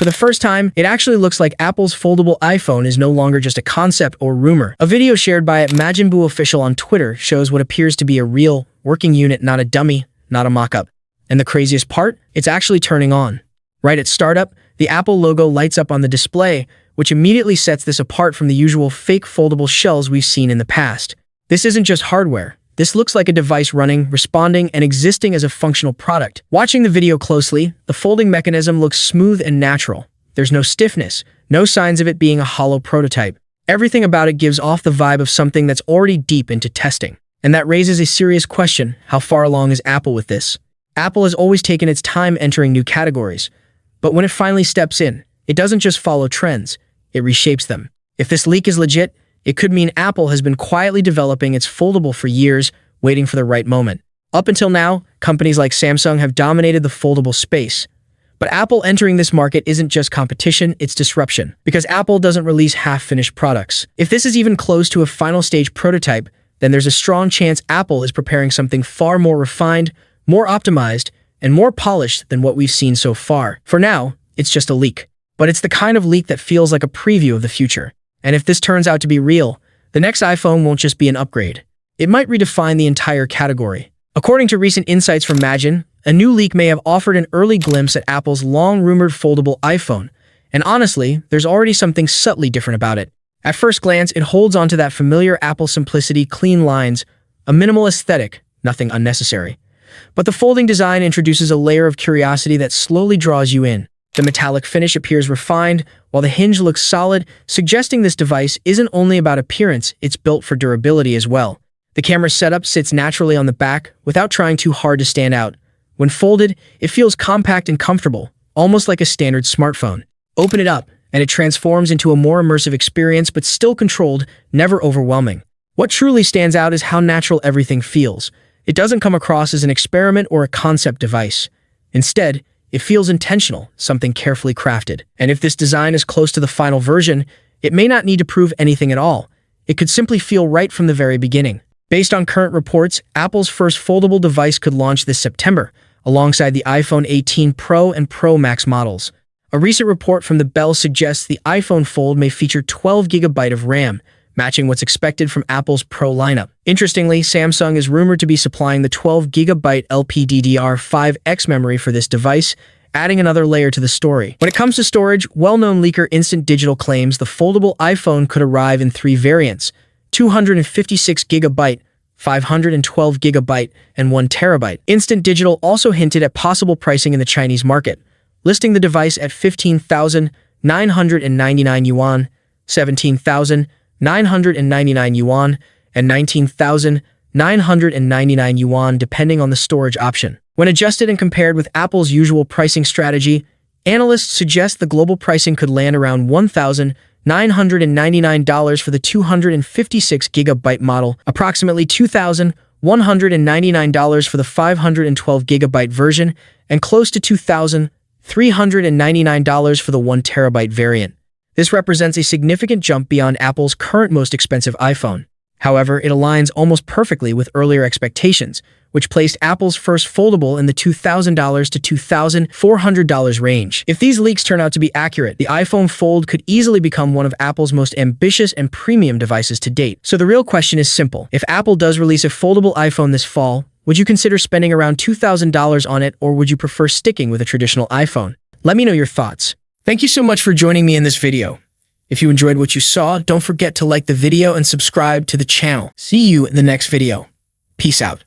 For the first time, it actually looks like Apple's foldable iPhone is no longer just a concept or rumor. A video shared by Majinbuu Official on Twitter shows what appears to be a real, working unit, not a dummy, not a mock-up. And the craziest part? It's actually turning on. Right at startup, the Apple logo lights up on the display, which immediately sets this apart from the usual fake foldable shells we've seen in the past. This isn't just hardware. This looks like a device running, responding, and existing as a functional product. Watching the video closely, the folding mechanism looks smooth and natural. There's no stiffness, no signs of it being a hollow prototype. Everything about it gives off the vibe of something that's already deep into testing. And that raises a serious question: how far along is Apple with this? Apple has always taken its time entering new categories, but when it finally steps in, it doesn't just follow trends, it reshapes them. If this leak is legit, it could mean Apple has been quietly developing its foldable for years, waiting for the right moment. Up until now, companies like Samsung have dominated the foldable space. But Apple entering this market isn't just competition, it's disruption. Because Apple doesn't release half-finished products. If this is even close to a final stage prototype, then there's a strong chance Apple is preparing something far more refined, more optimized, and more polished than what we've seen so far. For now, it's just a leak. But it's the kind of leak that feels like a preview of the future. And if this turns out to be real, the next iPhone won't just be an upgrade. It might redefine the entire category. According to recent insights from Majin, a new leak may have offered an early glimpse at Apple's long-rumored foldable iPhone. And honestly, there's already something subtly different about it. At first glance, it holds onto that familiar Apple simplicity, clean lines, a minimal aesthetic, nothing unnecessary. But the folding design introduces a layer of curiosity that slowly draws you in. The metallic finish appears refined, while the hinge looks solid, suggesting this device isn't only about appearance, it's built for durability as well. The camera setup sits naturally on the back, without trying too hard to stand out. When folded, it feels compact and comfortable, almost like a standard smartphone. Open it up, and it transforms into a more immersive experience, but still controlled, never overwhelming. What truly stands out is how natural everything feels. It doesn't come across as an experiment or a concept device. Instead, it feels intentional, something carefully crafted. And if this design is close to the final version, it may not need to prove anything at all. It could simply feel right from the very beginning. Based on current reports, Apple's first foldable device could launch this September, alongside the iPhone 18 Pro and Pro Max models. A recent report from the Bell suggests the iPhone Fold may feature 12 GB of RAM, matching what's expected from Apple's Pro lineup. Interestingly, Samsung is rumored to be supplying the 12 GB LPDDR5X memory for this device, adding another layer to the story. When it comes to storage, well-known leaker Instant Digital claims the foldable iPhone could arrive in 3 variants: 256 GB, 512 GB, and 1 TB. Instant Digital also hinted at possible pricing in the Chinese market, listing the device at 15,999 yuan, 17,999 yuan, and 19,999 yuan depending on the storage option. When adjusted and compared with Apple's usual pricing strategy, analysts suggest the global pricing could land around $1,999 for the 256 GB model, approximately $2,199 for the 512 GB version, and close to $2,399 for the 1 TB variant. This represents a significant jump beyond Apple's current most expensive iPhone. However, it aligns almost perfectly with earlier expectations, which placed Apple's first foldable in the $2,000 to $2,400 range. If these leaks turn out to be accurate, the iPhone Fold could easily become one of Apple's most ambitious and premium devices to date. So the real question is simple. If Apple does release a foldable iPhone this fall, would you consider spending around $2,000 on it, or would you prefer sticking with a traditional iPhone? Let me know your thoughts. Thank you so much for joining me in this video. If you enjoyed what you saw, don't forget to like the video and subscribe to the channel. See you in the next video. Peace out.